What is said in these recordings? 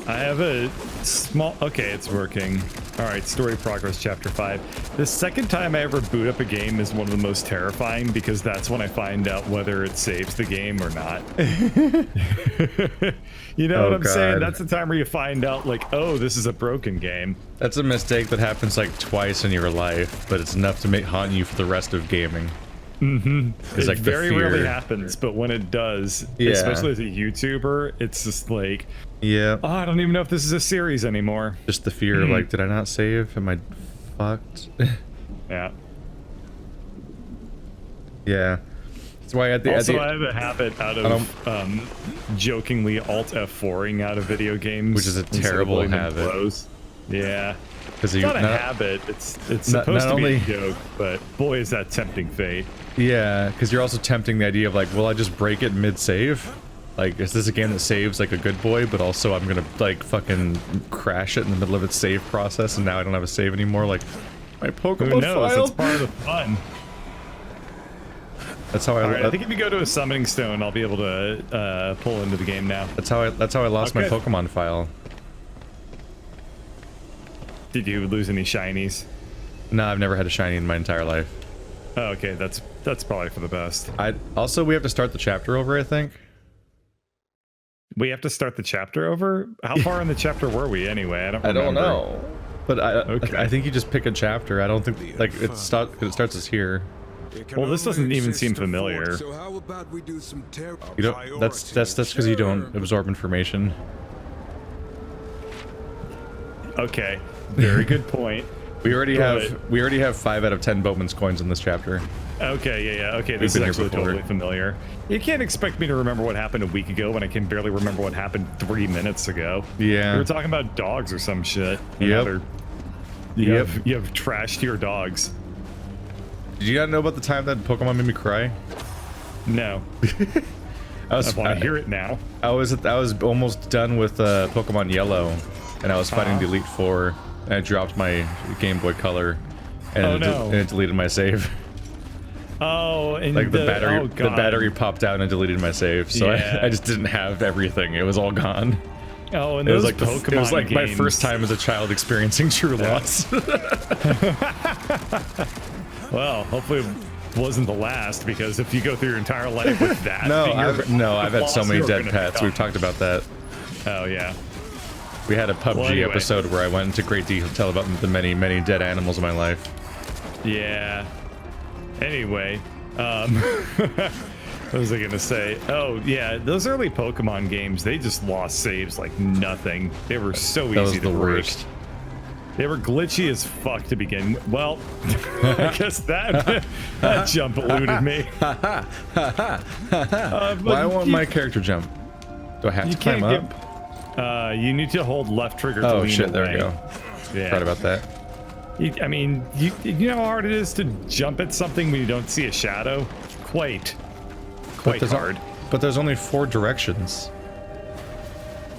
I have a small... Okay, it's working. All right, story progress, chapter 5. The second time I ever boot up a game is one of the most terrifying because that's when I find out whether it saves the game or not. You know what I'm saying? That's the time where you find out, like, oh, this is a broken game. That's a mistake that happens like twice in your life, but it's enough to haunt you for the rest of gaming. Mm-hmm. It's like it very rarely happens, but when it does, especially as a YouTuber, it's just like, yeah. Oh, I don't even know if this is a series anymore. Just the fear of like, did I not save? Am I fucked? Yeah. Yeah. That's why I have a habit out of jokingly Alt F4ing out of video games, which is a terrible habit. Yeah. Because it's not a habit. It's supposed to be a joke, but boy, is that tempting fate. Yeah, because you're also tempting the idea of like, will I just break it mid-save? Like, is this a game that saves like a good boy, but also I'm gonna like fucking crash it in the middle of its save process, and now I don't have a save anymore? Like, my Pokemon Who knows? file. It's part of the fun. That's how I think if you go to a summoning stone, I'll be able to pull into the game now. That's how I lost my Pokemon file. Did you lose any shinies? No, I've never had a shiny in my entire life. Oh, okay, that's probably for the best. Also, we have to start the chapter over, I think. We have to start the chapter over? How far in the chapter were we anyway? I don't know. But I think you just pick a chapter. I don't think like it starts us here. Well, this doesn't even seem familiar. So how about we do some you don't. That's because you don't absorb information. Okay, very good point. We already have 5 out of 10 Boatman's coins in this chapter. Okay, yeah. Okay, this is actually totally familiar. You can't expect me to remember what happened a week ago when I can barely remember what happened 3 minutes ago. Yeah. We were talking about dogs or some shit. Yep. You have trashed your dogs. Did you not know about the time that Pokemon made me cry? No. I want to hear it now. I was almost done with Pokemon Yellow, and I was fighting the Elite Four, and I dropped my Game Boy Color, and, it deleted my save. Oh, and like the battery popped out and deleted my save, so I just didn't have everything. It was all gone. Oh, and it was like Pokemon. It was like my first time as a child experiencing true loss. Well, hopefully it wasn't the last, because if you go through your entire life with that, I've had so many dead pets. We've talked about that. Oh yeah. We had a PUBG episode where I went into great detail about the many, many dead animals in my life. Yeah. Anyway, what was I gonna say? Oh yeah, those early Pokemon games, they just lost saves like nothing. They were so easy to break. They were glitchy as fuck to begin. Well, I guess that jump eluded me. Why won't my character jump? Do I have to climb up? You need to hold left trigger to lean away. There we go. Yeah. Forgot about that. I mean, you know how hard it is to jump at something when you don't see a shadow? Quite hard. But there's only 4 directions.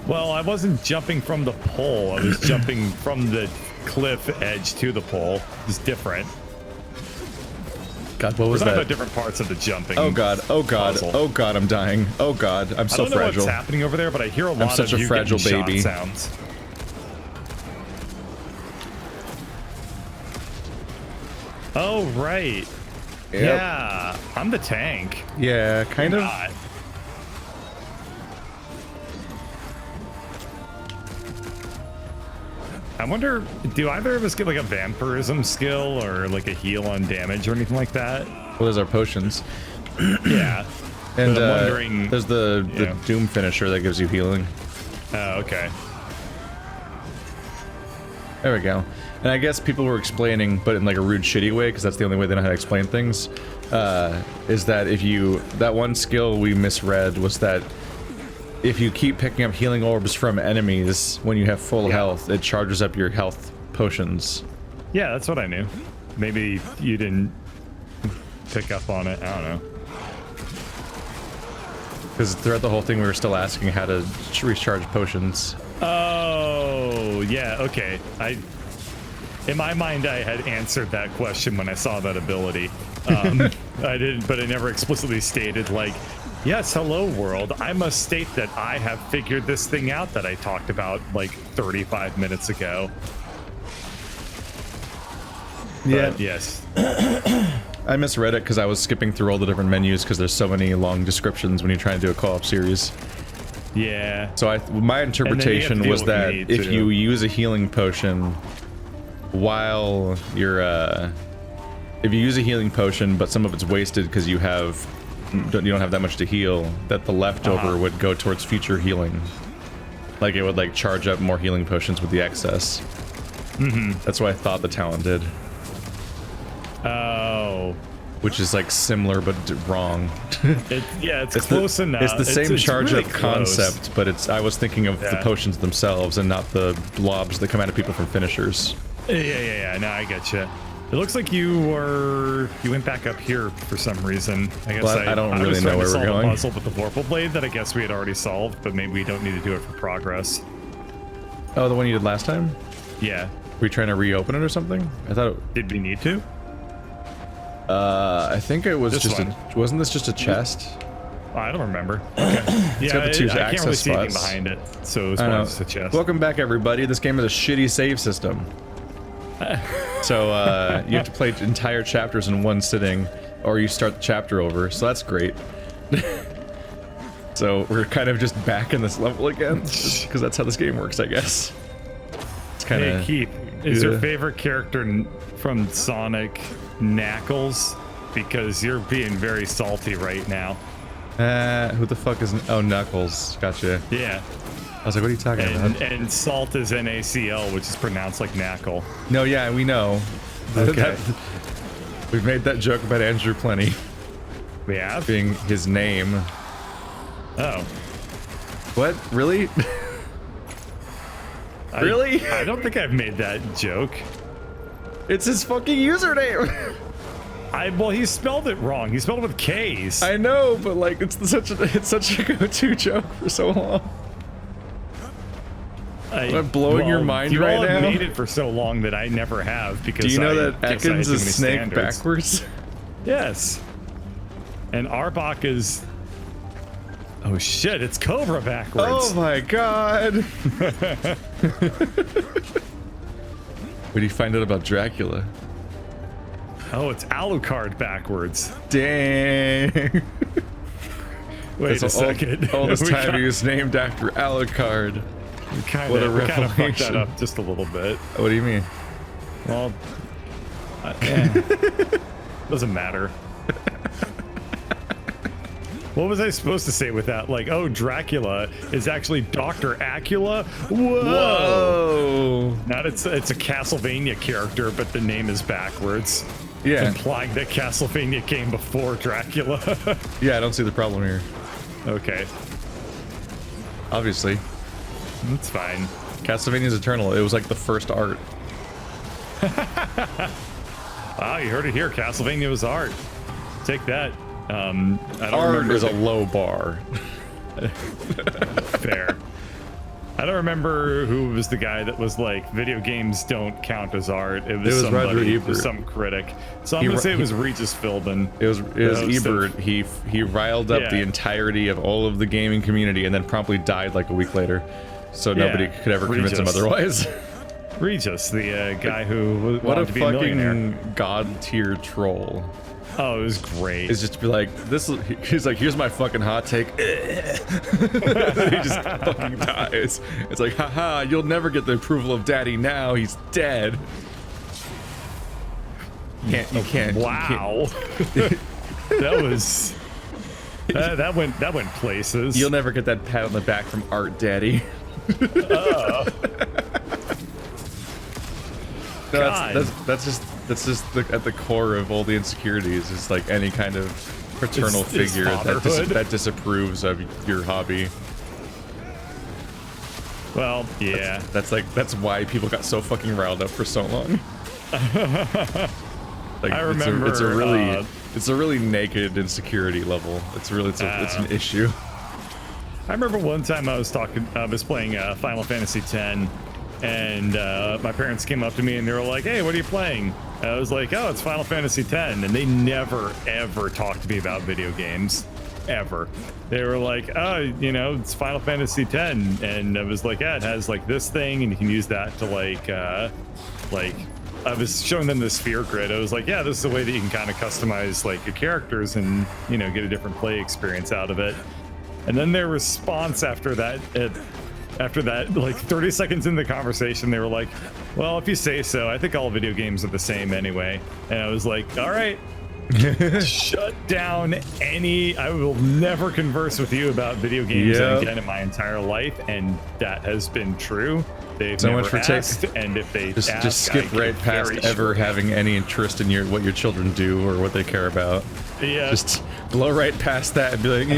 Well, I wasn't jumping from the pole. I was jumping from the cliff edge to the pole. It's different. God, what was that? We're talking about different parts of the jumping. Oh god, oh god, puzzle. Oh god, I'm dying. Oh god, I'm so fragile. I don't know what's happening over there, but I hear a lot of you fragile getting baby. shot sounds. Oh, right. Yep. Yeah, I'm the tank. Yeah, kind of. I wonder, do either of us get like a vampirism skill or like a heal on damage or anything like that? Well, there's our potions. Yeah. And I'm wondering, there's the Doom finisher that gives you healing. Oh, okay. There we go. And I guess people were explaining, but in like a rude, shitty way, because that's the only way they know how to explain things, is that that one skill we misread was that if you keep picking up healing orbs from enemies when you have full health, it charges up your health potions. Yeah, that's what I knew. Maybe you didn't pick up on it. I don't know. Because throughout the whole thing, we were still asking how to recharge potions. Oh, yeah, okay. In my mind, I had answered that question when I saw that ability. I didn't, but I never explicitly stated like, yes, hello world. I must state that I have figured this thing out that I talked about like 35 minutes ago. Yeah. But yes. I misread it because I was skipping through all the different menus because there's so many long descriptions when you're trying to do a co-op series. Yeah. So my interpretation was that if you use a healing potion while you're if you use a healing potion but some of it's wasted because you don't have that much to heal, that the leftover would go towards future healing. Like it would like charge up more healing potions with the excess. That's what I thought the talent did. Oh. Which is like similar but wrong. It's close enough. It's the same charge really up close. concept, but I was thinking of the potions themselves and not the blobs that come out of people from finishers. Yeah. No, I get you. It looks like you went back up here for some reason. I guess I don't really know where we're going. A puzzle with the Vorpal Blade that I guess we had already solved, but maybe we don't need to do it for progress. Oh, the one you did last time? Yeah. Were you trying to reopen it or something? I thought it... Did we need to? I think it was wasn't this just a chest? I don't remember. Okay. It's got the two I can't really see anything spots behind it, so it was probably just a chest. Welcome back, everybody. This game is a shitty save system. So you have to play entire chapters in one sitting, or you start the chapter over. So that's great. So we're kind of just back in this level again, because that's how this game works, I guess. It's kind of. Hey Keith, is your favorite character from Sonic Knuckles? Because you're being very salty right now. Who the fuck is... Oh, Knuckles. Gotcha. Yeah. I was like, what are you talking about? And Salt is NACL, which is pronounced like Knackle. No, yeah, we know. Okay. We've made that joke about Andrew plenty. We have? Being his name. Oh. What? Really? Really? I don't think I've made that joke. It's his fucking username. Well, he spelled it wrong. He spelled it with K's. I know, but like it's such a go-to joke for so long. I'm blowing your mind right now. You all have made it for so long that I never have, because do you know that Ekans is snake standards. Backwards? Yes. And Arbok is... Oh shit, it's Cobra backwards. Oh my god. What do you find out about Dracula? Oh, it's Alucard backwards. Dang. Wait a second. All this time he was named after Alucard. We kind of fucked that up just a little bit. What do you mean? Well, doesn't matter. What was I supposed to say with that? Like, oh, Dracula is actually Dr. Acula? Whoa! Not it's a Castlevania character, but the name is backwards. Yeah. Implying that Castlevania came before Dracula. Yeah, I don't see the problem here. Okay. Obviously. That's fine. Castlevania's eternal. It was like the first art. Ah, you heard it here. Castlevania was art. Take that. I don't art remember is a low bar. Fair. I don't remember who was the guy that was like, video games don't count as art. It was Roger Ebert. some critic. So I'm gonna say it was Regis Philbin. It was Ebert. He riled up the entirety of all of the gaming community and then promptly died like a week later. So nobody could ever convince him otherwise. Regis, the guy who wanted to be a millionaire. What a fucking god tier troll. Oh, it was great. It's just to be like, he's like, here's my fucking hot take. He just fucking dies. It's like, haha, you'll never get the approval of daddy now. He's dead. You can't. Wow. That was... that went places. You'll never get that pat on the back from Art Daddy. No, that's just at the core of all the insecurities. It's like any kind of paternal figure that disapproves of your hobby. Well, yeah. That's why people got so fucking riled up for so long. Like, I remember it's a really naked insecurity level. It's an issue. I remember one time I was playing Final Fantasy X, and my parents came up to me and they were like, "Hey, what are you playing?" And I was like, "Oh, it's Final Fantasy X," and they never ever talked to me about video games, ever. They were like, "Oh, you know, it's Final Fantasy X," and I was like, "Yeah, it has like this thing, and you can use that to like." I was showing them the sphere grid. I was like, "Yeah, this is a way that you can kind of customize like your characters and you know get a different play experience out of it." And then their response after that, like 30 seconds in the conversation, they were like, "Well, if you say so, I think all video games are the same anyway." And I was like, "All right, shut down any. I will never converse with you about video games again in my entire life." And that has been true. They've so never much for asked, and if they just skip right past ever having any interest in what your children do or what they care about. Yeah. Just blow right past that and be like,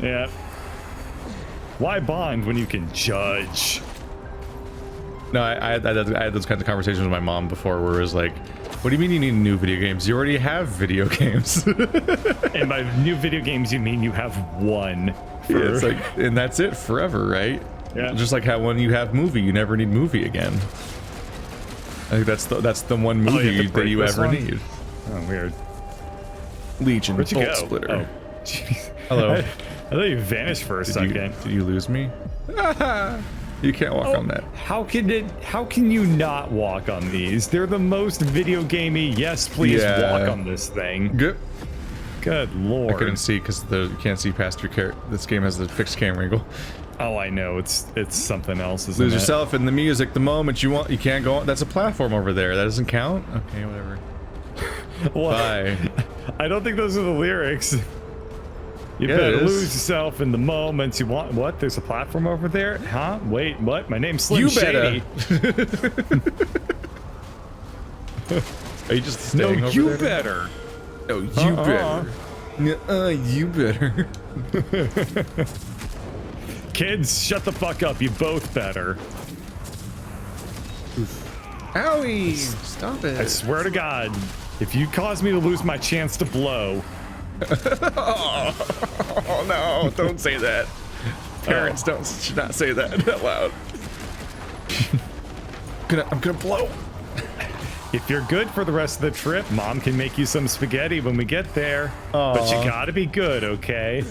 Yeah. Why bond when you can judge? No, I had those kinds of conversations with my mom before where it was like, what do you mean you need new video games? You already have video games. And by new video games, you mean you have one. Yeah, it's like, and that's it forever, right? Yeah. Just like how when you have movie, you never need movie again. I think that's the one movie that you ever need. Oh, weird. Legion, Where'd you Boltspitter. go? Oh, jeez. Hello. I thought you vanished for a second. Did you lose me? You can't walk on that. How can you not walk on these? They're the most video gamey. Yes, please walk on this thing. Good. Good lord. I couldn't see because you can't see past your character. This game has a fixed camera angle. Oh, I know. It's something else. Isn't Lose it? yourself in the music the moment you want. You can't go on. That's a platform over there. That doesn't count. Okay, whatever. Bye. I don't think those are the lyrics. You Yeah, better lose yourself in the moments you want. What? There's a platform over there? Huh? Wait, what? My name's Slim Shady. Are you just staying No, over you there? better. No, you better. You better. Kids, shut the fuck up. You both better. Owie! Stop it. I swear to God, if you cause me to lose my chance to blow. Oh no, don't say that. Parents should not say that out loud. I'm gonna blow. If you're good for the rest of the trip, Mom can make you some spaghetti when we get there. But you gotta be good, okay?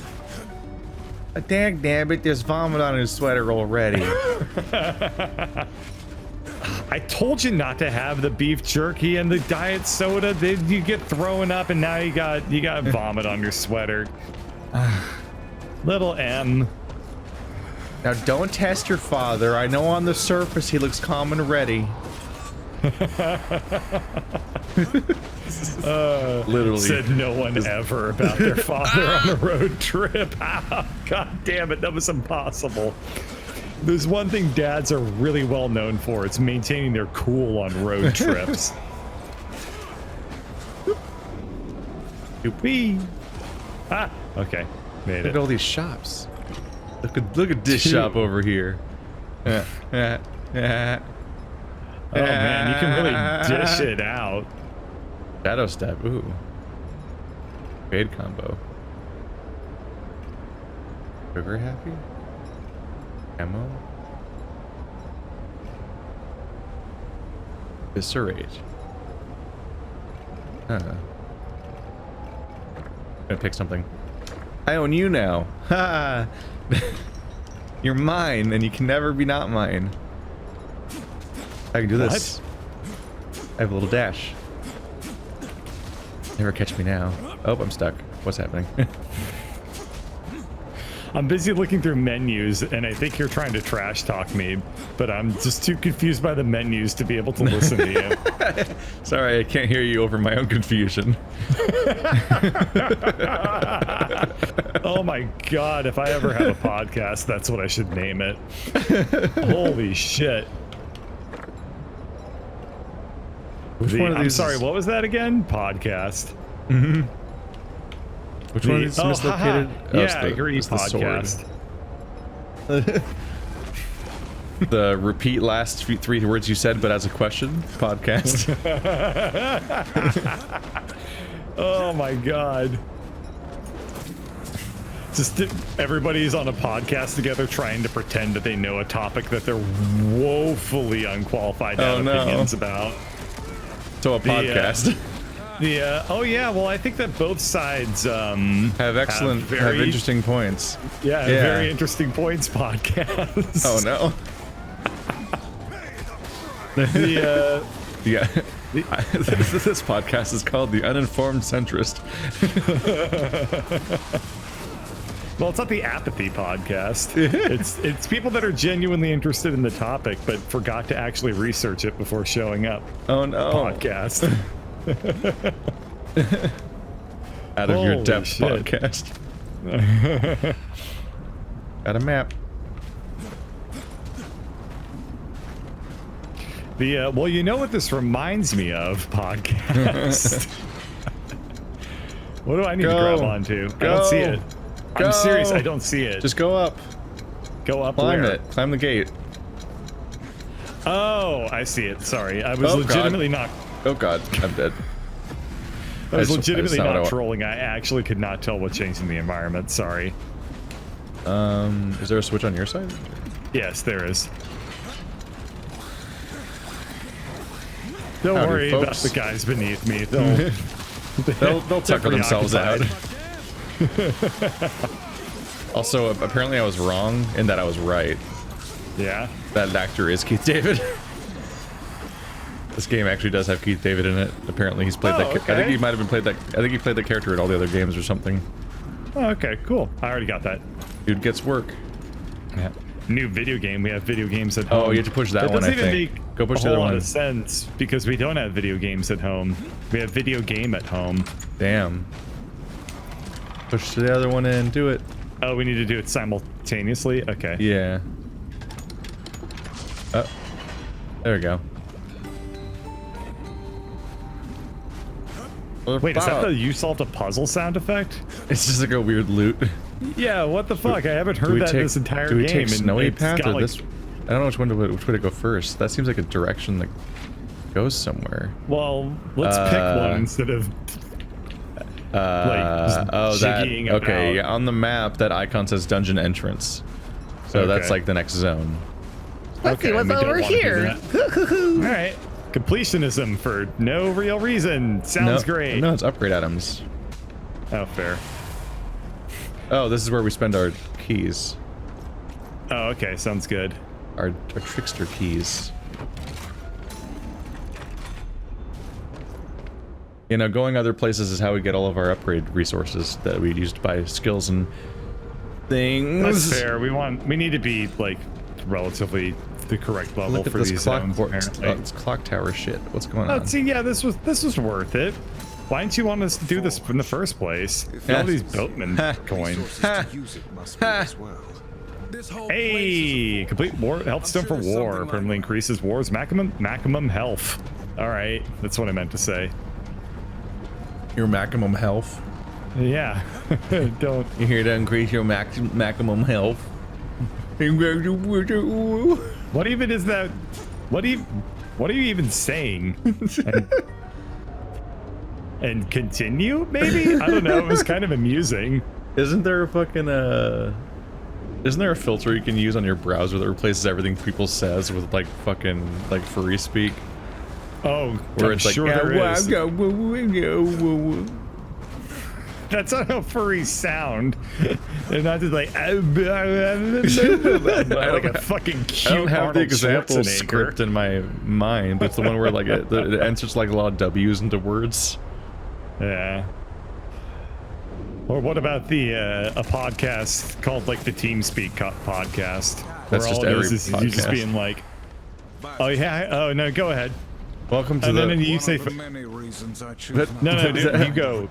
Dag nabbit, there's vomit on his sweater already. I told you not to have the beef jerky and the diet soda. You get throwing up, and now you got vomit on your sweater. Little M. Now don't test your father. I know on the surface he looks calm and ready. Literally Said no one ever about their father on a road trip. God damn it, that was impossible. There's one thing dads are really well known for. It's maintaining their cool on road trips. Whee! Ah, okay, made Look it. at all these shops. Look at this shop over here. Oh man, you can really dish it out. Shadow step, ooh. Fade combo. River happy? Ammo? Viscerate. Huh. Gonna pick something. I own you now. Ha! You're mine, and you can never be not mine. I can do this. I have a little dash. Never catch me now. Oh, I'm stuck. What's happening? I'm busy looking through menus, and I think you're trying to trash talk me, but I'm just too confused by the menus to be able to listen to you. Sorry, I can't hear you over my own confusion. Oh my god, if I ever have a podcast, that's what I should name it. Holy shit. I'm sorry, what was that again? Podcast. Mm-hmm. Which one is mislocated? Yeah, I agree. Podcast. The repeat last three words you said, but as a question. Podcast. Oh my god. Just everybody's on a podcast together trying to pretend that they know a topic that they're woefully unqualified to have opinions about. So a podcast. Oh yeah, well I think that both sides have interesting points. Yeah, very interesting points podcast. Oh no. This podcast is called The Uninformed Centrist. Well, it's not the apathy podcast. It's people that are genuinely interested in the topic but forgot to actually research it before showing up. Oh no. Podcast. Out of your depth podcast. Got a map. Well, you know what this reminds me of, podcast. What do I need to grab onto? I don't see it. I'm serious, I don't see it. Just go up. Go up. Climb where? it. Climb the gate. Oh, I see it. Sorry, I was legitimately not. Oh god, I'm dead. I was legitimately not trolling. I actually could not tell what changed in the environment. Sorry. Is there a switch on your side? Yes, there is. Don't worry about the guys beneath me. They'll tucker themselves out. Also, apparently I was wrong in that I was right. Yeah? That actor is Keith David. This game actually does have Keith David in it. Apparently he's played that. Okay. I think he might have been played that. I think he played the character in all the other games or something. Oh, okay, cool. I already got that. Dude gets work. Yeah. New video game. We have video games at home. Oh, you have to push that one, I think. Go push the other one. It doesn't even make a whole lot of sense because we don't have video games at home. We have video game at home. Damn. Push the other one in. Do it. Oh, we need to do it simultaneously? Okay. Yeah. Oh. There we go. Wait, is that the you solved a puzzle sound effect? It's just like a weird loot. Yeah, what the fuck? I haven't heard that this entire game. Do we take snowy path or like, this? I don't know which way to go first. That seems like a direction that goes somewhere. Well, let's pick one instead of jiggying about. Okay, yeah, on the map that icon says dungeon entrance. So that's like the next zone. Let's see what's over here. All right. Completionism for no real reason. Sounds great. No, it's upgrade items. Oh, fair. Oh, this is where we spend our keys. Oh, okay. Sounds good. Our trickster keys. You know, going other places is how we get all of our upgrade resources that we use to buy skills and things. That's fair. We need to be like relatively the correct level for these zones. It's clock tower shit. What's going on? See, yeah, this was worth it. Why didn't you want us to do this in the first place? All these boatman coins. Hey, complete war health stone for war. Permanently increases war's maximum health. All right, that's what I meant to say. Your maximum health. Yeah, don't. You're here to increase your maximum health. What even is that? What are you even saying? And continue, maybe? I don't know. It was kind of amusing. Isn't there a fucking isn't there a filter you can use on your browser that replaces everything people says with like fucking like furry speak? Oh, where it's sure like, there is. That's not how furries sound. They're not just like like a fucking cute. I don't have Arnold the example Schwarzenegger. script in my mind. It's the one where like it enters like a lot of W's into words. Yeah. Or what about the a podcast called like the TeamSpeak podcast? That's just every podcast. You just being like, oh yeah, oh no, go ahead. Welcome to and then you say, no, dude, you go.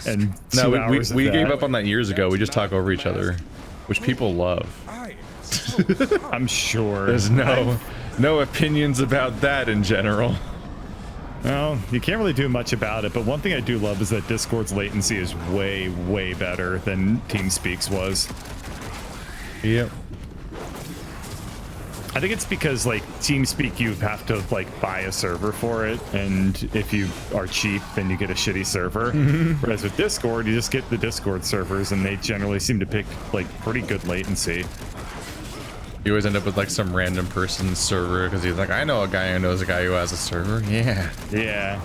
And no, we gave up on that years ago. We just talk over each other, which people love. I'm sure. There's no opinions about that in general. Well, you can't really do much about it, but one thing I do love is that Discord's latency is way, way better than TeamSpeak's was. Yep. I think it's because like TeamSpeak, you have to like buy a server for it, and if you are cheap, then you get a shitty server. Whereas with Discord, you just get the Discord servers, and they generally seem to pick like pretty good latency. You always end up with like some random person's server because he's like, I know a guy who knows a guy who has a server. Yeah. Yeah.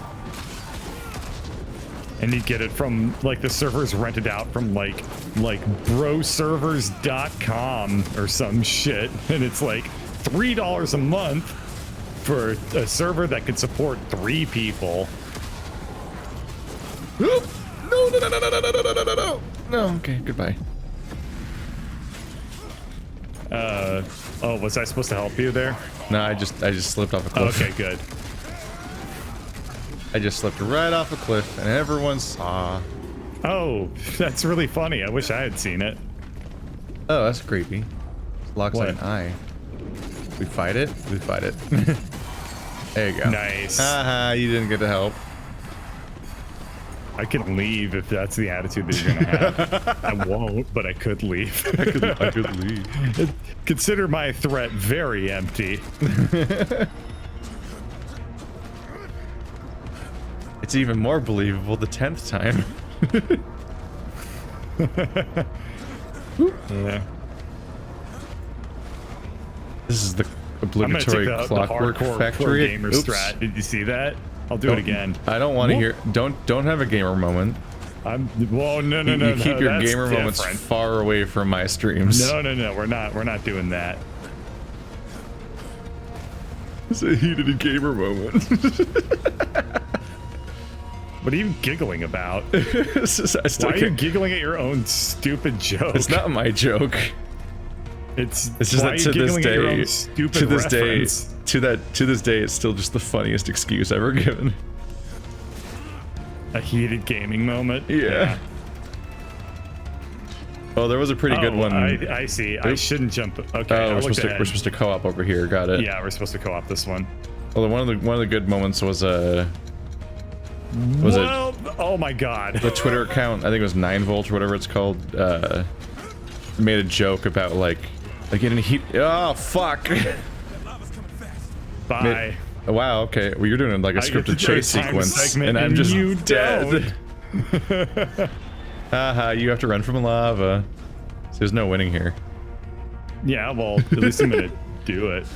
And you get it from like the servers rented out from like broservers.com or some shit, and it's like $3 a month for a server that could support 3 people. No, okay, goodbye. Oh, was I supposed to help you there? No, I just slipped off a cliff. Okay, good. I just slipped right off a cliff, and everyone saw. Oh, that's really funny. I wish I had seen it. Oh, that's creepy. Locks on What? an eye. We fight it? We fight it. There you go. Nice. Haha, you didn't get to help. I can leave if that's the attitude that you're gonna have. I won't, but I could leave. I could leave. Consider my threat very empty. It's even more believable the 10th time. Yeah. This is the I'm gonna obligatory take the clockwork hardcore factory. gamer Oops. strat. Did you see that? I'll do it again. I don't want to hear. Don't have a gamer moment. Whoa, no, You keep your that's gamer moments different. far away from my streams. No, we're not doing that. It's a heated gamer moment. What are you giggling about? I still Why are you can't. giggling at your own stupid joke? It's not my joke. It's just why that are to you this giggling at your own day, stupid to this reference? day, to this day, it's still just the funniest excuse ever given. A heated gaming moment. Yeah. Oh, there was a pretty good one. I see. I shouldn't jump. Okay, Oh, I we're looked supposed ahead. to co-op over here. Got it. Yeah, we're supposed to co-op this one. Well, one of the good moments was oh my god. the Twitter account, I think it was 9volt or whatever it's called, made a joke about like in heat. Oh fuck! Bye. Wow. Okay. Well, you're doing like a I get to scripted do a chase time sequence, segment and I'm and just you dead. Haha! You have to run from lava. So there's no winning here. Yeah, well, at least I'm gonna do it.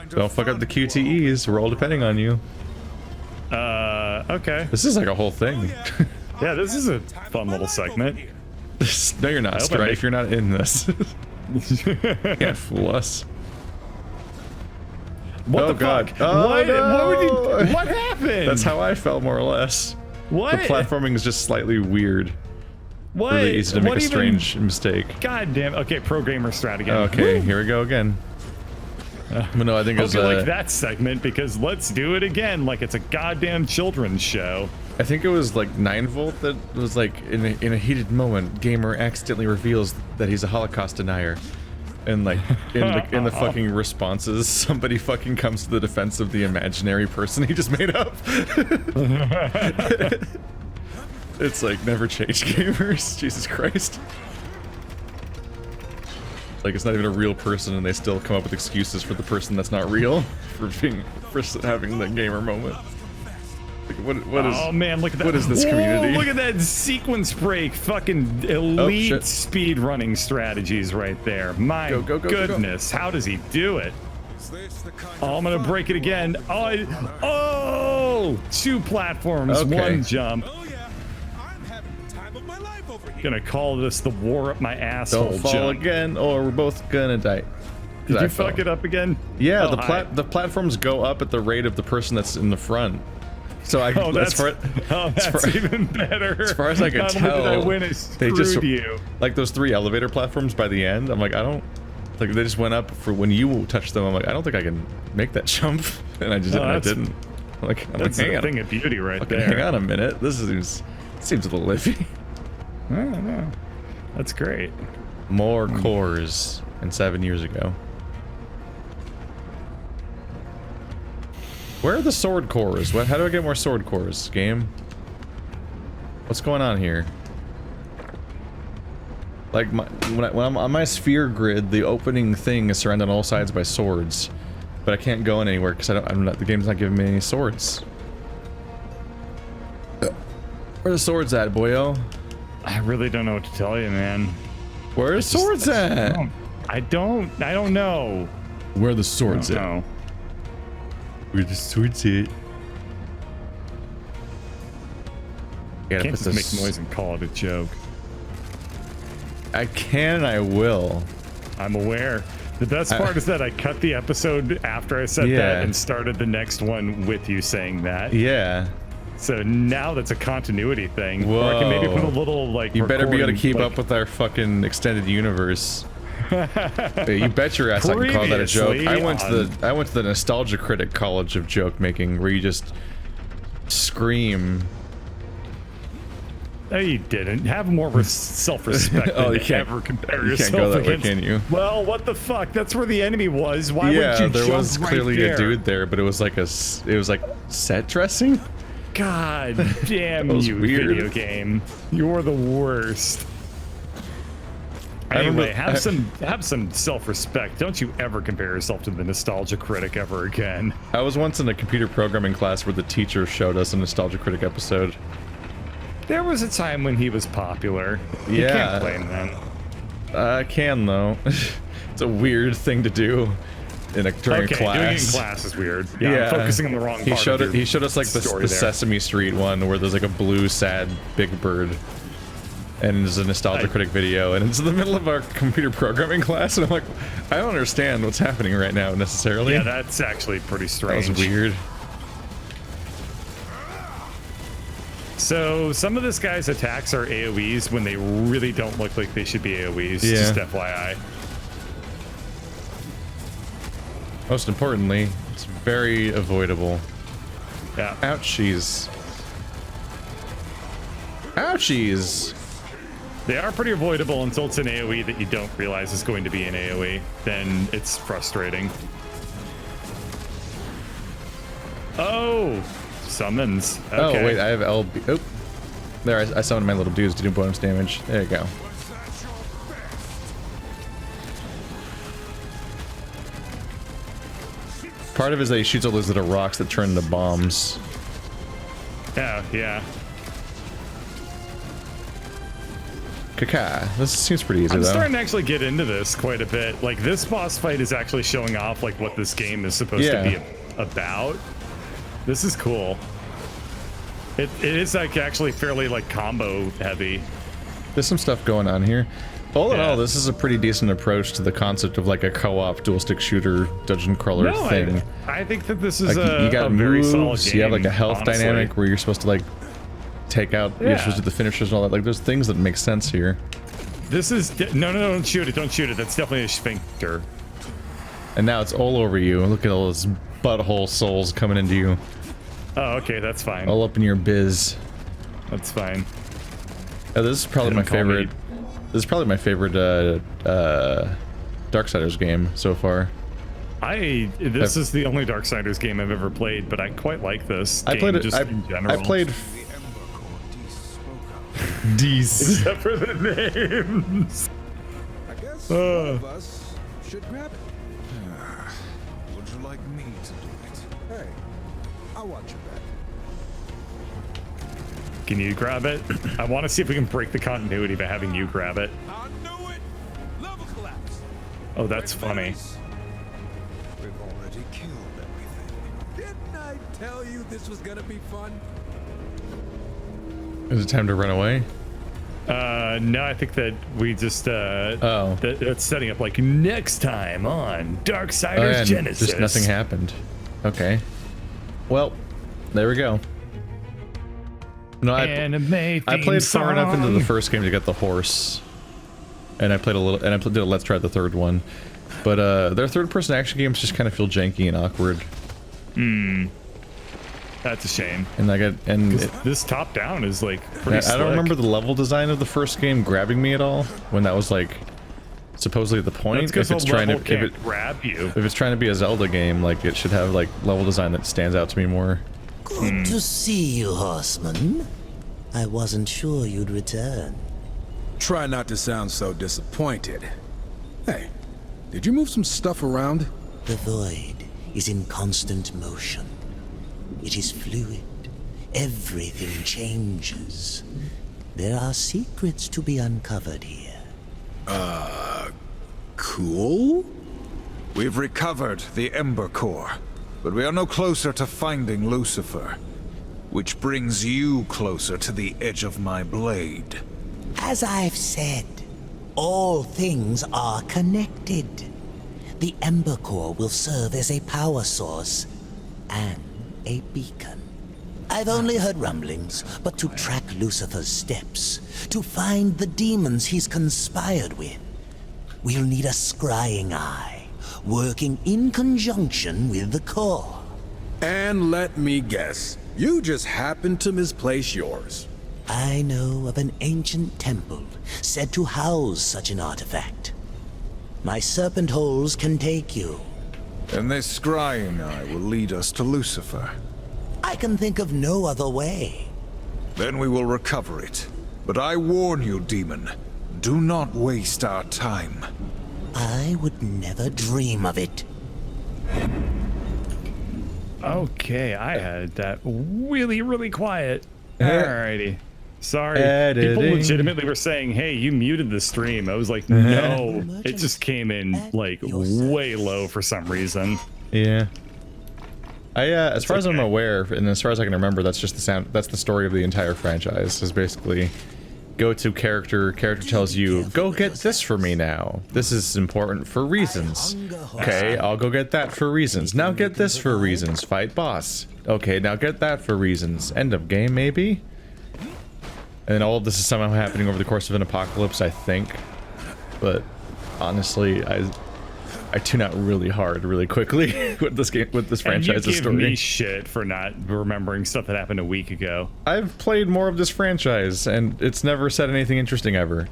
Don't fuck up the QTEs. We're all depending on you. Okay. This is like a whole thing. Yeah, this is a fun little segment. No, you're not, hope I Strife. make- You're not in this. Can't fool us. What Oh, the God. fuck? Oh, what? no. What happened? That's how I felt, more or less. What? The platforming is just slightly weird. What? Really easy to make What a even- strange mistake. God damn. Okay, pro gamer strat again. Okay, Woo. here we go again. But no, I think it Hope was. you like that segment, because let's do it again like it's a goddamn children's show. I think it was like 9volt that was like in a heated moment, gamer accidentally reveals that he's a Holocaust denier, and like in the fucking responses, somebody fucking comes to the defense of the imaginary person he just made up. It's like never change gamers. Jesus Christ. Like it's not even a real person, and they still come up with excuses for the person that's not real for having the gamer moment. Like what is? Oh man, look at that. What is this community? Whoa, look at that sequence break. Fucking elite shit. speed running strategies right there. My Go, go, go, go, go. goodness, how does he do it? Oh, I'm gonna break it again. Oh, 2 platforms, Okay. 1 jump. Gonna call this the war up my asshole Don't fall jump. again, or we're both gonna die. Did you fuck it up again? Yeah, Oh, the platforms go up at the rate of the person that's in the front. So I Oh, that's far, even better. as far as I can Not only tell, did I win, I they screwed just you. like those 3 elevator platforms by the end. I'm like, I don't like they just went up for when you touched them. I'm like, I don't think I can make that jump, and I just Oh, I that's- didn't. I'm like, That's hang a on, thing of beauty right fucking there. hang on a minute. This seems a little iffy. I don't know. That's great. More cores than 7 years ago. Where are the sword cores? How do I get more sword cores, game? What's going on here? Like when I'm on my sphere grid, the opening thing is surrounded on all sides by swords, but I can't go in anywhere because the game's not giving me any swords. Where the swords at, boyo? I really don't know what to tell you, man. Where are the swords at? I don't know. Where are the swords at? No. Where the swords at? Can't just make noise and call it a joke. I can and I will. I'm aware. The best part is that I cut the episode after I said that and started the next one with you saying that. Yeah. So now that's a continuity thing. Whoa. Or I can maybe put a little like. You better be able to keep up with our fucking extended universe. You bet your ass I can call that a joke. I went to the Nostalgia Critic College of Joke Making, where you just scream. No, you didn't. Have more self-respect than you ever compare yourself go that against. way, can you? Well, what the fuck? That's where the enemy was. Why would you jump there was clearly right there? a dude there, but it was like set dressing. God damn you, weird. video game! You're the worst. Anyway, have some self-respect. Don't you ever compare yourself to the Nostalgia Critic ever again. I was once in a computer programming class where the teacher showed us a Nostalgia Critic episode. There was a time when he was popular. Yeah. You can't blame them. I can though. It's a weird thing to do during a class. Doing it in class is weird. Yeah, I'm focusing on the wrong part. He showed us like the Sesame Street one where there's like a blue sad big bird, and there's a Nostalgia Critic video, and it's in the middle of our computer programming class, and I'm like, I don't understand what's happening right now necessarily. Yeah, that's actually pretty strange. That was weird. So some of this guy's attacks are AoEs when they really don't look like they should be AoEs, just FYI. Most importantly, it's very avoidable. Yeah. Ouchies. Ouchies! They are pretty avoidable until it's an AoE that you don't realize is going to be an AoE. Then it's frustrating. Oh! Summons. Okay. Oh, wait, I have LB. Oh. There, I summoned my little dudes to do bonus damage. There you go. Part of it is that he shoots all those little rocks that turn into bombs. Yeah, yeah. Kaka. This seems pretty easy, I'm though. starting to actually get into this quite a bit. Like, this boss fight is actually showing off, like, what this game is supposed to be about. This is cool. It is, like, actually fairly, like, combo heavy. There's some stuff going on here. All in all, this is a pretty decent approach to the concept of, like, a co-op dual-stick shooter dungeon crawler thing. I think that this is like, you got very moves, solid game, you have, like, a health honestly. dynamic where you're supposed to, like, take out, you're supposed to do the finishers and all that. Like, there's things that make sense here. This is... No, don't shoot it, don't shoot it. That's definitely a sphincter. And now it's all over you. Look at all those butthole souls coming into you. Oh, okay, that's fine. All up in your biz. That's fine. Oh, this is probably my favorite. This is probably my favorite Darksiders game so far. This is the only Darksiders game I've ever played, but I quite like this game. I played it just in general. I played D's. Except for the names. I guess some of us should grab it. Would you like me to do it? Hey, I'll watch your back. Can you grab it? I want to see if we can break the continuity by having you grab it. I knew it. Level collapse. Oh, that's funny. We've already killed everything. Didn't I tell you this was gonna be fun? Is it time to run away? No, I think that we just that's setting up like next time on Darksiders Genesis. Just nothing happened. Okay. Well, there we go. No, I played far enough into the first game to get the horse, and I played a little, and I did a let's try the third one, but their third-person action games just kind of feel janky and awkward. That's a shame. And this top-down is like pretty slick. I don't remember the level design of the first game grabbing me at all when that was like supposedly the point. If it's trying to grab you, if it's trying to be a Zelda game, like it should have like level design that stands out to me more. Good to see you, Horseman. I wasn't sure you'd return. Try not to sound so disappointed. Hey, did you move some stuff around? The void is in constant motion. It is fluid. Everything changes. There are secrets to be uncovered here. Cool? We've recovered the Ember Core, but we are no closer to finding Lucifer, which brings you closer to the edge of my blade. As I've said, all things are connected. The Ember Core will serve as a power source and a beacon. I've only heard rumblings, but to track Lucifer's steps, to find the demons he's conspired with, we'll need a scrying eye, working in conjunction with the core. And let me guess, you just happened to misplace yours. I know of an ancient temple said to house such an artifact. My serpent holes can take you. And this scrying eye will lead us to Lucifer. I can think of no other way. Then we will recover it. But I warn you, demon, do not waste our time. I would never dream of it. Okay, I had that really, really quiet. Alrighty. Sorry. Editing. People legitimately were saying, hey, you muted the stream. I was like, no. It just came in like way low for some reason. Yeah. As far as I'm aware, and as far as I can remember, that's just the sound. That's the story of the entire franchise. Is basically, go to character. Character tells you, go get this for me now. This is important for reasons. Okay, I'll go get that for reasons. Now get this for reasons. Fight boss. Okay, now get that for reasons. End of game, maybe. And all of this is somehow happening over the course of an apocalypse, I think. But honestly, I tune out really hard, really quickly with this game, with this franchise's story. And you give me shit for not remembering stuff that happened a week ago. I've played more of this franchise, and it's never said anything interesting ever.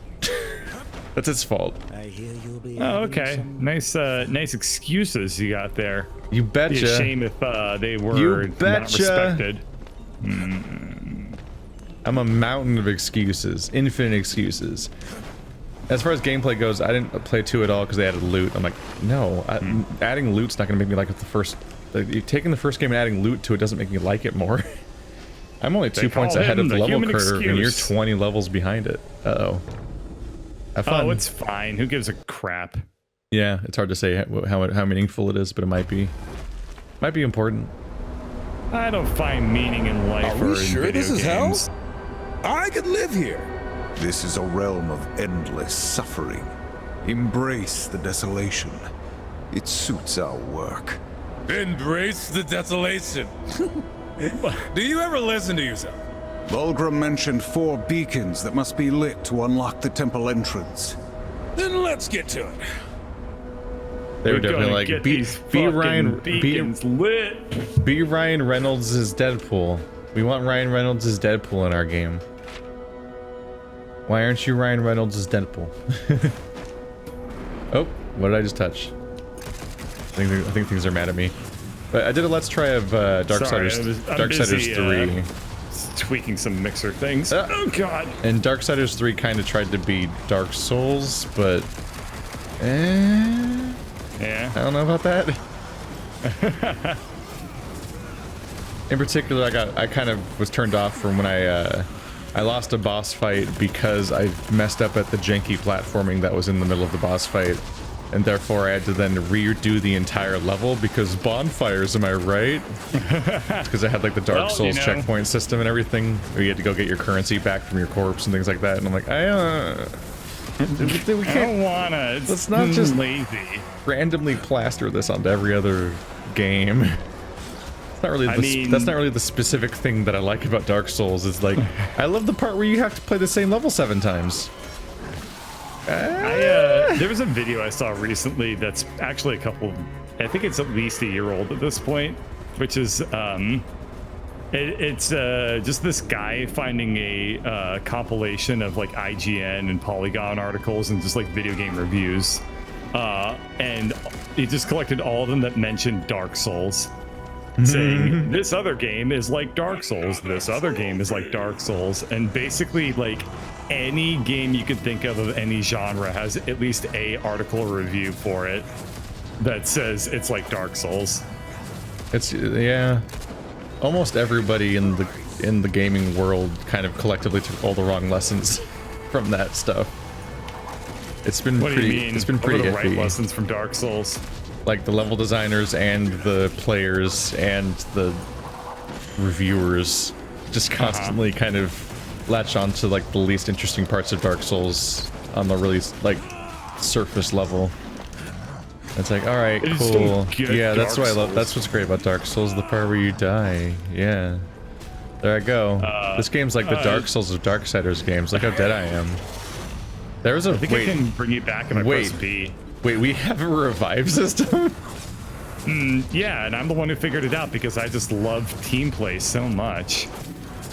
That's its fault. I hear you'll be Oh, okay. Nice, nice excuses you got there. You betcha. It'd be a shame if they were not respected. I'm a mountain of excuses, infinite excuses. As far as gameplay goes, I didn't play 2 at all because they added loot. I'm like, no, adding loot's not gonna make me like it the first. Like, taking the first game and adding loot to it doesn't make me like it more. I'm only 2 points ahead of the level curve, and you're 20 levels behind it. Uh-oh. Have fun. Oh, it's fine. Who gives a crap? Yeah, it's hard to say how meaningful it is, but it might be. Might be important. I don't find meaning in life Are or we in sure video this is games. hell? I could live here. This is a realm of endless suffering. Embrace the desolation. It suits our work. Embrace the desolation. Do you ever listen to yourself? Vulgrim mentioned 4 beacons that must be lit to unlock the temple entrance. Then let's get to it. They were We're definitely gonna like, get be these fucking Ryan, beacons lit. be Ryan Reynolds as Deadpool. We want Ryan Reynolds as Deadpool in our game. Why aren't you Ryan Reynolds as Deadpool? Oh, what did I just touch? I think things are mad at me. But I did a let's try of Darksiders, Darksiders 3. Tweaking some mixer things. Oh god. And Darksiders 3 kind of tried to be Dark Souls, but yeah, I don't know about that. In particular, I kind of was turned off from when I lost a boss fight because I messed up at the janky platforming that was in the middle of the boss fight, and therefore I had to then redo the entire level because bonfires, am I right? Because I had like the Dark Souls checkpoint system and everything, where you had to go get your currency back from your corpse and things like that, and I'm like, we don't wanna. Let's not just lazy. Randomly plaster this onto every other game. It's not really that's not really the specific thing that I like about Dark Souls. It's like, I love the part where you have to play the same level 7 times. There was a video I saw recently that's actually I think it's at least a year old at this point, which is it's just this guy finding a compilation of like IGN and Polygon articles and just like video game reviews, and he just collected all of them that mentioned Dark Souls, saying this other game is like Dark Souls, this other game is like Dark Souls, and basically like any game you could think of any genre has at least a article or review for it that says it's like Dark Souls. It's yeah. Almost everybody in the gaming world kind of collectively took all the wrong lessons from that stuff. It's been What pretty. do you mean? It's been What are pretty the right iffy. lessons from Dark Souls? Like the level designers and the players and the reviewers just constantly kind of latch on to like the least interesting parts of Dark Souls on the really like surface level. It's like, all right, It's cool. still good Yeah, that's Dark what I love. Souls. That's what's great about Dark Souls, the part where you die. Yeah. There I go. This game's like the Dark Souls of Darksiders games. Look how dead I am. There was a I think I can bring you back if I press B. Wait, we have a revive system? Yeah, and I'm the one who figured it out because I just love team play so much.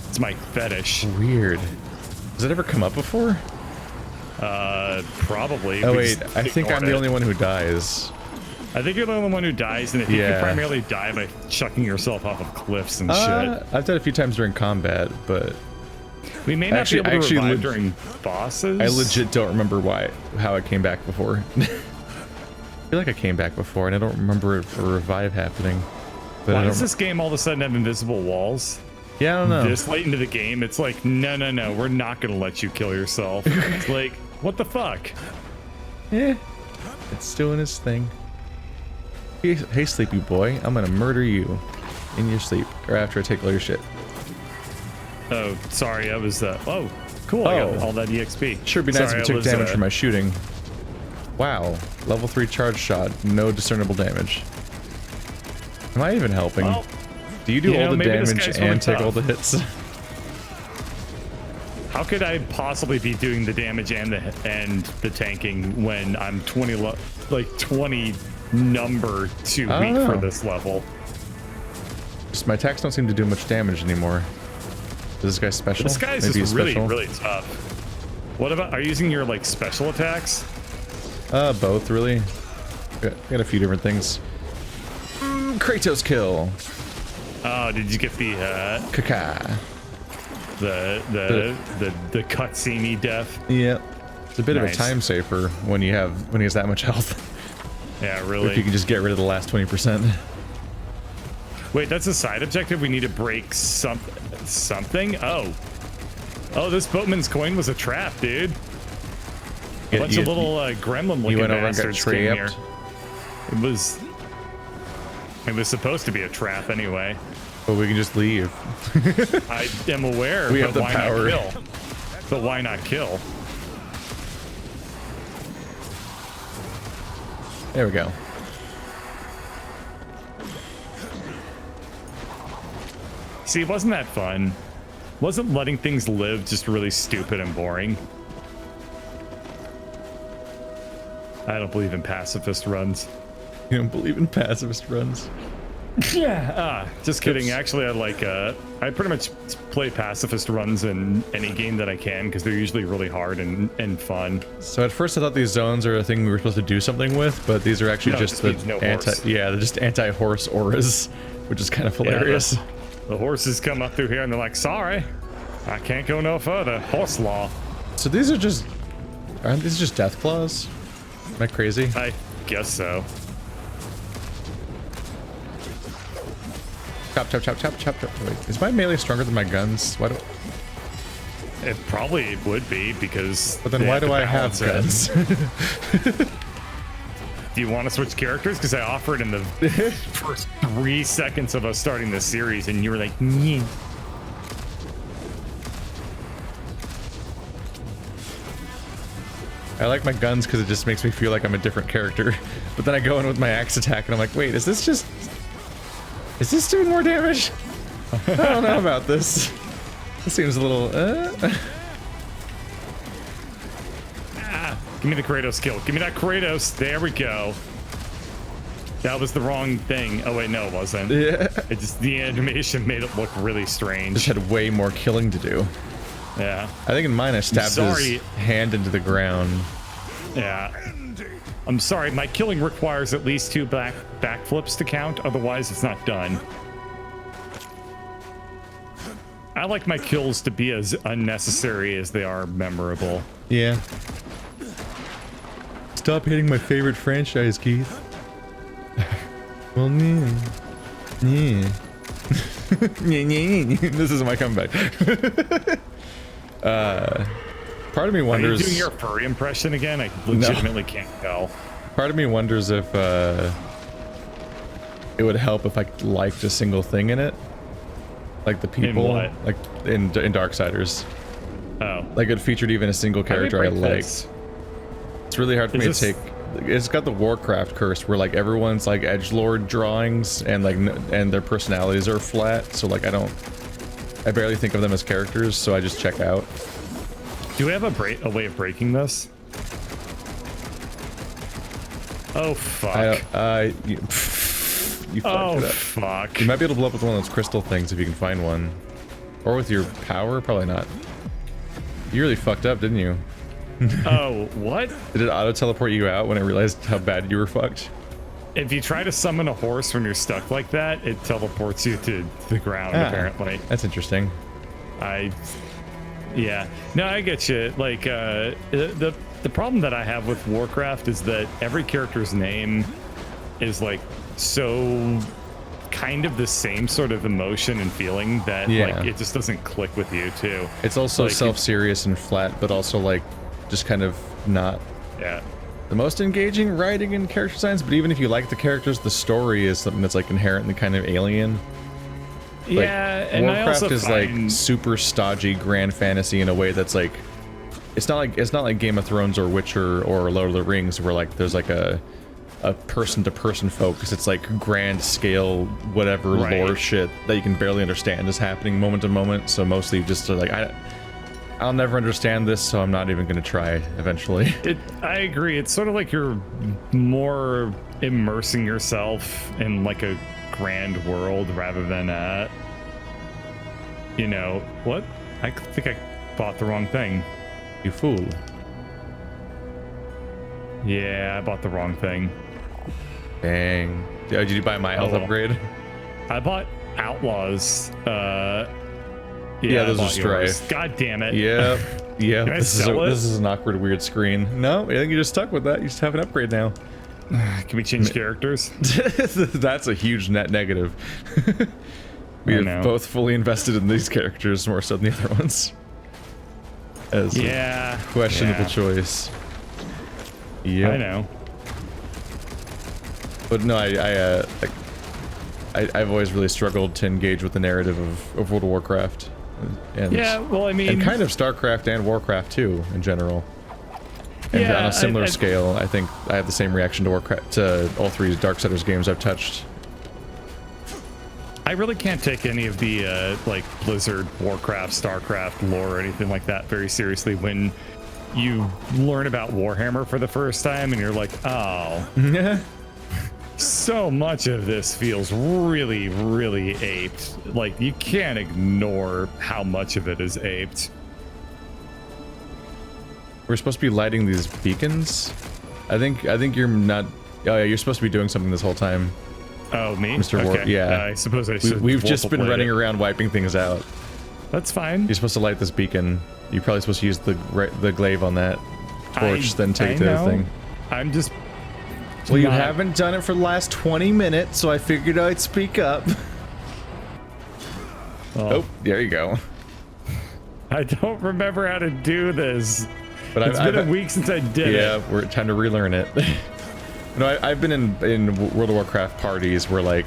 It's my fetish. Weird. Has it ever come up before? Probably. Oh We wait, just I think I'm ignored the it. only one who dies. I think you're the only one who dies, and I think Yeah. you primarily die by chucking yourself off of cliffs and shit. I've done it a few times during combat, but We may not actually- be able to actually revive leg- during bosses. I legit don't remember how I came back before. I feel like I came back before, and I don't remember a revive happening. But I Why don't. does this game all of a sudden have invisible walls? Yeah, I don't know. This late into the game, it's like, no, we're not gonna let you kill yourself. It's like, what the fuck? Yeah, it's doing its thing. Hey, sleepy boy, I'm gonna murder you in your sleep, or after I take all your shit. Oh, sorry, I was, oh, cool, I got Oh. all that EXP. Sure, be nice Sorry, if you I took was, damage from my shooting. Wow, level 3 charge shot, no discernible damage. Am I even helping? Well, Do you do you all know, the maybe this damage guy's really and take all tough. the hits? How could I possibly be doing the damage and the tanking when I'm 20 number too I weak don't for know. this level? Just my attacks don't seem to do much damage anymore. Is this guy special? This guy's Maybe just he's really, special? really tough. What about, are you using your like special attacks? Both really. Got a few different things. Kratos kill. Oh, did you get the Kaka. the cutscene death? Yep. It's a bit of a Nice. time saver when he has that much health. Yeah, If you really. can just get rid of the last 20%. Wait, that's a side objective. We need to break something. Oh, this boatman's coin was a trap, dude. A bunch of little gremlin-looking You went over and got bastards came here. trapped. It was supposed to be a trap anyway. But we can just leave. I am aware, We but have the why power. not kill? But why not kill? There we go. See, wasn't that fun? Wasn't letting things live just really stupid and boring? I don't believe in pacifist runs. You don't believe in pacifist runs? Yeah. Just kidding. Actually, I pretty much play pacifist runs in any game that I can because they're usually really hard and fun. So at first I thought these zones are a thing we were supposed to do something with, but these are actually No, it just just the means no horse. they're just anti-horse auras, which is kind of hilarious. The horses come up through here and they're like, sorry, I can't go no further. Horse law. So aren't these just death claws? Am I crazy? I guess so. Chop, chop, chop, chop, chop, chop. Wait, is my melee stronger than my guns? Why do? It probably would be because. But then they why to do I have balance it. guns? Do you want to switch characters? Because I offered in the first 3 seconds of us starting this series, and you were like, "Nyeh." I like my guns because it just makes me feel like I'm a different character. But then I go in with my axe attack and I'm like, wait, is this doing more damage? I don't know about this. This seems a little, Give me the Kratos skill. Give me that Kratos. There we go. That was the wrong thing. Oh wait, no, it wasn't. Yeah. It just, the animation made it look really Just strange. had way more killing to do. Yeah. I think in mine I stabbed Sorry. his hand into the ground. Yeah. I'm sorry, my killing requires at least 2 backflips to count, otherwise it's not done. I like my kills to be as unnecessary as they are memorable. Yeah. Stop hitting my favorite franchise, Keith. Well, yeah. This is my comeback. Part of me wonders. Are you doing your furry impression again? I legitimately can't tell. Part of me wonders if it would help if I liked a single thing in it, like the people, what? like in Darksiders. Oh, Like it featured even a single character I liked. It's really hard for me to take. It's got the Warcraft curse where like everyone's like edgelord drawings and like and their personalities are flat. So like I barely think of them as characters. So I just check out. do we have a way of breaking this? Oh fuck! You fucked Oh it up. fuck! You might be able to blow up with one of those crystal things if you can find one, or with your power. Probably not. You really fucked up, didn't you? Oh, what? Did it auto teleport you out when it realized how bad you were fucked? If you try to summon a horse when you're stuck like that, it teleports you to the ground, apparently. That's interesting. Yeah. No, I get you. Like, the problem that I have with Warcraft is that every character's name is, like, so kind of the same sort of emotion and feeling that, like, it just doesn't click with you, too. It's also like, self-serious and flat, but also, like, just kind of not the most engaging writing and character designs. But even if you like the characters, the story is something that's, like, inherently kind of alien. Yeah, and Warcraft I also is find... like super stodgy grand fantasy in a way that's like it's not like Game of Thrones or Witcher or Lord of the Rings where like there's like a person to person focus. It's like grand scale whatever lore shit that you can barely understand is happening moment to moment. So mostly just like I'll never understand this, so I'm not even gonna try eventually. I agree. It's sort of like you're more immersing yourself in like a grand world rather than you know what? I think I bought the wrong thing. You fool. Yeah, I bought the wrong thing. Dang. Did you buy my health upgrade? I bought Outlaws. Yeah, those I are bought Strife. yours. God damn it. Yeah. Yeah. Can I This sell it? is an awkward, weird screen. No, I think you're just stuck with that. You just have an upgrade now. Can we change characters? That's a huge net negative. We have both fully invested in these characters more so than the other ones. As a questionable choice. Yeah, I know. But no, I've always really struggled to engage with the narrative of World of Warcraft. And, yeah, well, I mean, and kind of StarCraft and Warcraft too, in general. And on a similar scale, I think I have the same reaction to Warcraft, to all three Darksiders games I've touched. I really can't take any of the like Blizzard, Warcraft, StarCraft lore or anything like that very seriously when you learn about Warhammer for the first time and you're like, oh, so much of this feels really, really aped. Like, you can't ignore how much of it is aped. We're supposed to be lighting these beacons. I think you're not. Oh yeah, you're supposed to be doing something this whole time. Oh, me? Mr. War, yeah. I suppose I should. We've just been running around wiping things out. That's fine. You're supposed to light this beacon. You're probably supposed to use the glaive on that torch, then take the other thing. I'm just. Well, you haven't done it for the last 20 minutes, so I figured I'd speak up. Oh, there you go. I don't remember how to do this. But it's been a week since I did it. Yeah, we're time to relearn it. No, I've been in World of Warcraft parties where like,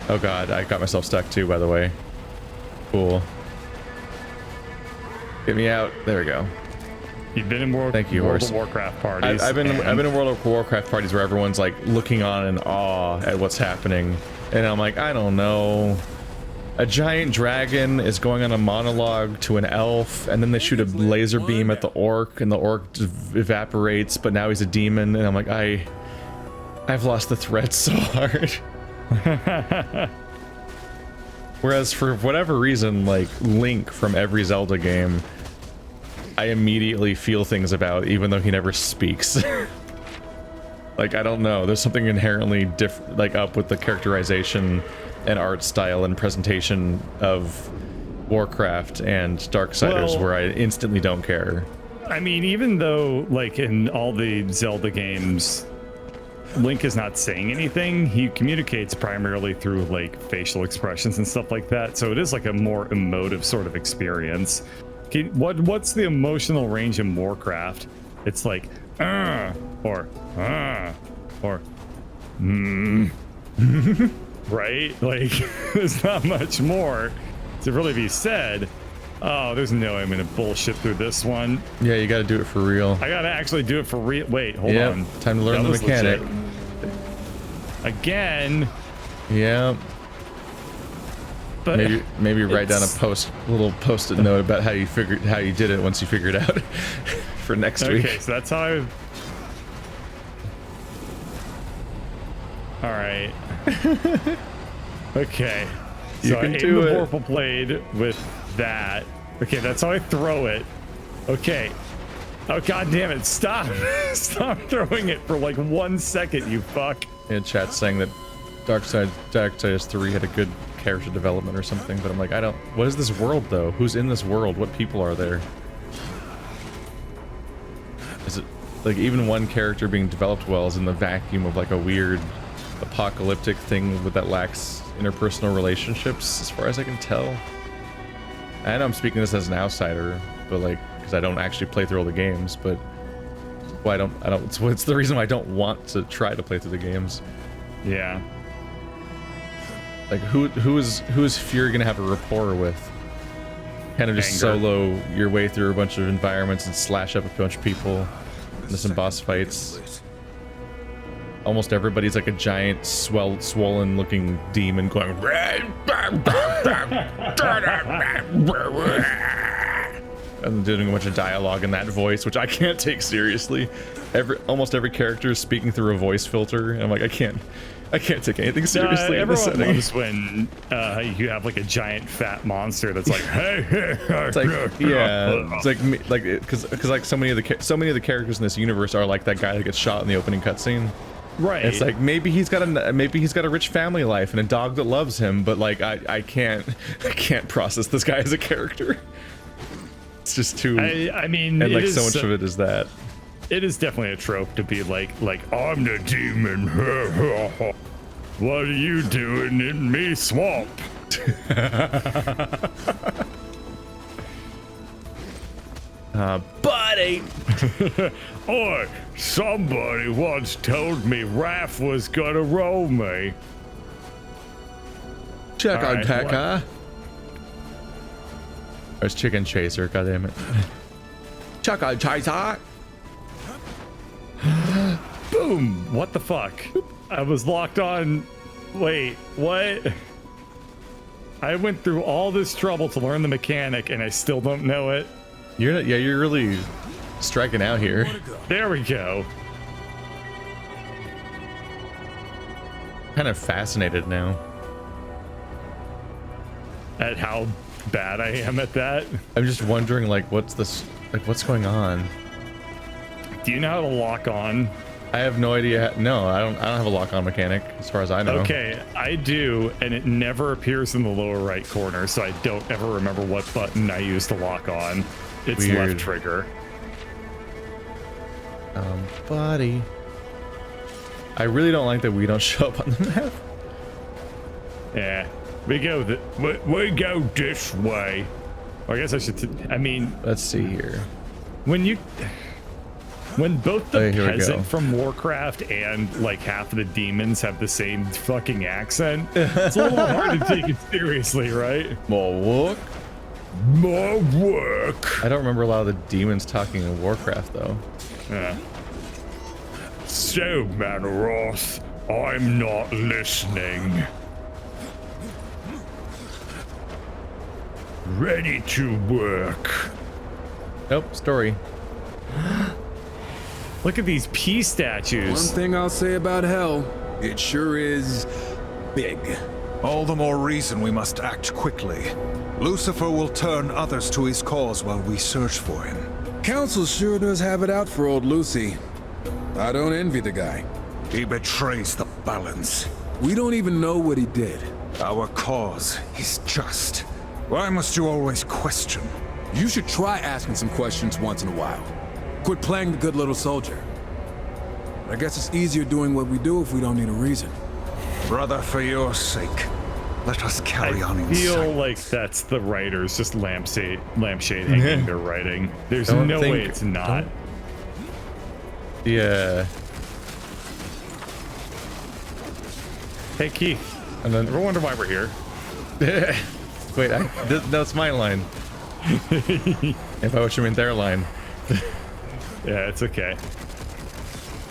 oh god, I got myself stuck too, by the way. Cool. Get me out. There we go. You've been in World of Warcraft parties. I've been in World of Warcraft parties where everyone's like looking on in awe at what's happening, and I'm like, I don't know. A giant dragon is going on a monologue to an elf, and then they shoot a laser beam at the orc, and the orc evaporates, but now he's a demon, and I'm like, I've lost the thread so hard. Whereas for whatever reason, like Link from every Zelda game, I immediately feel things about, even though he never speaks. Like, I don't know, there's something inherently different, like, up with the characterization and art style and presentation of Warcraft and Darksiders, Well, where I instantly don't care. I mean, even though, like, in all the Zelda games, Link is not saying anything, he communicates primarily through, like, facial expressions and stuff like that, so it is, like, a more emotive sort of experience. What's the emotional range in Warcraft? It's like, or, right? Like, there's not much more to really be said. Oh, there's no way I'm gonna bullshit through this one. Yeah, you got to do it for real. I gotta actually do it for real. Wait, hold Yep, on. time to learn That the was mechanic. legit. Again, Yeah. but Maybe write down it's- a little post-it note about how you did it once you figured it out for next okay, week. so that's how I. All right. Okay. You So I can aim do the it. vorpal blade with that. Okay, that's how I throw it. Okay. Oh, god damn it! Stop! Stop throwing it for like 1 second, you fuck. Yeah, chat's saying that Darksiders 3 had a good character development or something, but I'm like, what is this world though? Who's in this world? What people are there? Is it like even one character being developed well is in the vacuum of like a weird apocalyptic thing that lacks interpersonal relationships, as far as I can tell? I know I'm speaking this as an outsider, but like, because I don't actually play through all the games, but why I don't it's the reason why I don't want to try to play through the games. Yeah. Like who is Fury gonna have a rapport with? Kind of just Anger. solo your way through a bunch of environments and slash up a bunch of people into some boss fights. Almost everybody's like a giant, swollen looking demon going and doing a bunch of dialogue in that voice, which I can't take seriously. Almost every character is speaking through a voice filter, and I'm like, I can't take anything seriously in this Everyone setting. loves when you have like a giant fat monster that's like, hey, It's like, yeah, it's like because like so many of the characters in this universe are like that guy that gets shot in the opening cutscene. right. It's like maybe he's got a rich family life and a dog that loves him, but like I can't process this guy as a character. It's just too. I mean, and it like is so much of it is that. It is definitely a trope to be like I'm the demon. What are you doing in me swamp? Buddy. Oi, somebody once told me Raph was gonna roll me. Check All on right, Pekka. There's Chicken Chaser, goddammit. Check on Chaser. Boom! What the fuck? I was locked on. Wait, what? I went through all this trouble to learn the mechanic and I still don't know it. You're really striking out here. There we go. Kind of fascinated now. At how bad I am at that. I'm just wondering, like, what's going on? Do you know how to lock on? I have no idea. No, I don't have a lock-on mechanic, as far as I know. Okay, I do, and it never appears in the lower right corner, so I don't ever remember what button I use to lock on. It's Weird. left trigger. Buddy. I really don't like that we don't show up on the map. Yeah, we go we go this way. Or I guess I should. I mean, Let's see here. when both the Oh, here we go. peasant from Warcraft and like half of the demons have the same fucking accent, it's a little hard to take it seriously, right? More work. More work. I don't remember a lot of the demons talking in Warcraft, though. Yeah. So, Manaroth, I'm not listening. Ready to work. Nope, story. Look at these P One statues. thing I'll say about hell, it sure is big. All the more reason we must act quickly. Lucifer will turn others to his cause while we search for him. Council sure does have it out for old Lucy. I don't envy the guy. He betrays the balance. We don't even know what he did. Our cause is just. Why must you always question? You should try asking some questions once in a while. Quit playing the good little soldier. I guess it's easier doing what we do if we don't need a reason. Brother, for your sake, let us carry on in I feel silence. like that's the writers just lampshade hanging their writing. There's Don't no think- way it's not. Yeah. Hey Keith, And then ever wonder why we're here? wait, that's my line. If I wish you meant their line. Yeah, it's okay.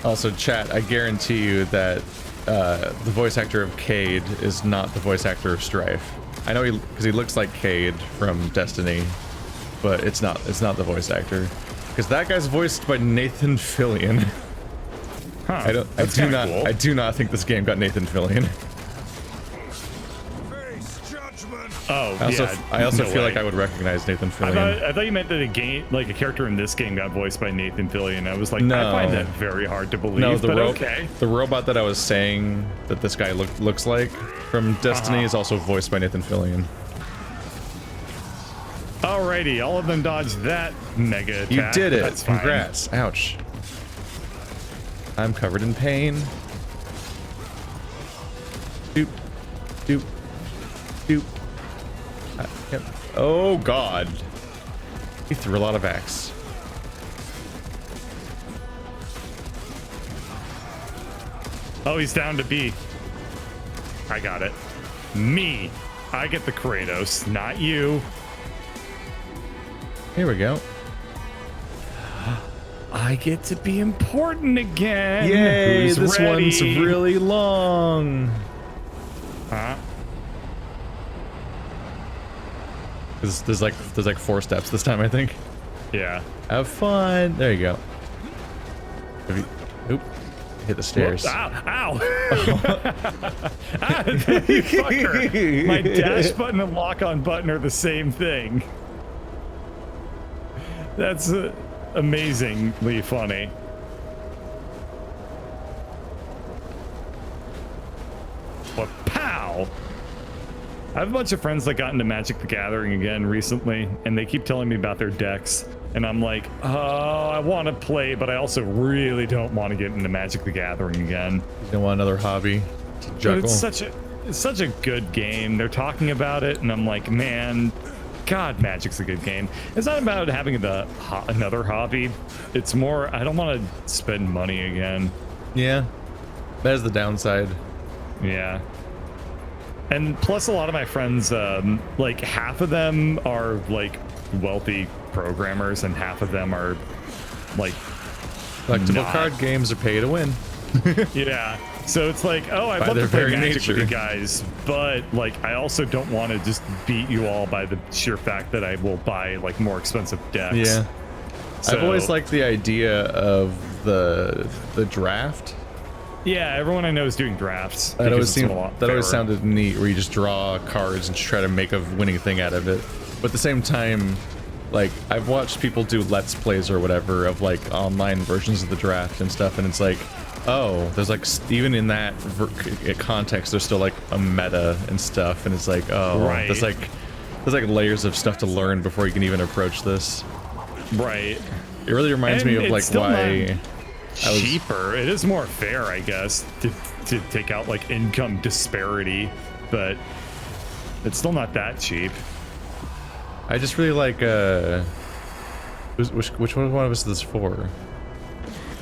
Also, chat, I guarantee you that the voice actor of Cade is not the voice actor of Strife. I know because he looks like Cade from Destiny, but it's not the voice actor. Because that guy's voiced by Nathan Fillion. Huh, I do not think this game got Nathan Fillion. Face judgment. Oh, I also no feel way. like I would recognize Nathan Fillion. I thought you meant that a character in this game got voiced by Nathan Fillion. I was like, No. I find that very hard to believe. No, but okay. the robot that I was saying that this guy looks like from Destiny is also voiced by Nathan Fillion. Alrighty, all of them dodged that mega attack. You did it. That's fine. Congrats. Ouch. I'm covered in pain. Doop. Doop. Doop. Yep. Oh, God. He threw a lot of axe. Oh, he's down to B. I got it. Me. I get the Kratos, not you. Here we go. I get to be important again. Yay, Who's this ready? one's really long. Huh? There's like 4 steps this time, I think. Yeah. Have fun. There you go. Oop. Hit the stairs. Whoops, ow! Ow! Ah, you fucker. My dash button and lock on button are the same thing. That's amazingly funny. But pow! I have a bunch of friends that got into Magic the Gathering again recently, and they keep telling me about their decks. And I'm like, oh, I want to play, but I also really don't want to get into Magic the Gathering again. You don't want another hobby to But juggle. it's such a good game. They're talking about it, and I'm like, man, God, Magic's a good game. It's not about having another hobby. It's more, I don't want to spend money again. Yeah, that is the downside. Yeah. And plus, a lot of my friends, like half of them are like wealthy programmers, and half of them are like Collectible not. card games are pay to win. Yeah. So it's like, oh, I'd By love their to play very Magic with nature. you guys, but like, I also don't want to just beat you all by the sheer fact that I will buy like more expensive decks. Yeah. So, I've always liked the idea of the draft. Yeah, everyone I know is doing drafts. That always because it's a lot that always fairer. sounded neat, where you just draw cards and try to make a winning thing out of it. But at the same time, like, I've watched people do Let's Plays or whatever of like online versions of the draft and stuff, and it's like, oh, there's like even in that context, there's still like a meta and stuff, and it's like, oh, Right. there's like layers of stuff to learn before you can even approach this. Right. It really reminds And me of it's like still why. Cheaper. It is more fair, I guess, to take out like income disparity, but it's still not that cheap. I just really like which one of us is this for?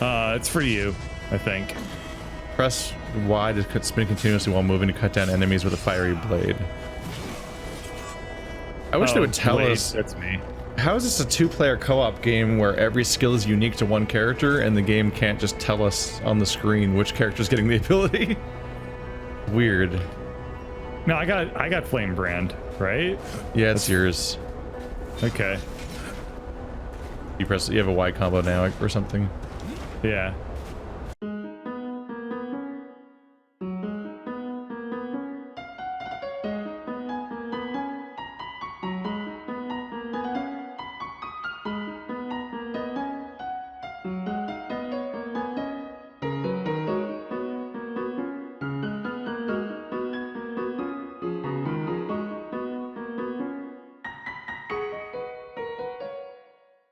It's for you, I think. Press Y to spin continuously while moving to cut down enemies with a fiery blade. I wish they would tell Blade, us, That's me. how is this a 2-player co-op game where every skill is unique to one character and the game can't just tell us on the screen which character's getting the ability? Weird. No, I got Flame Brand, right? Yeah, it's yours. Okay. You have a Y combo now or something. Yeah.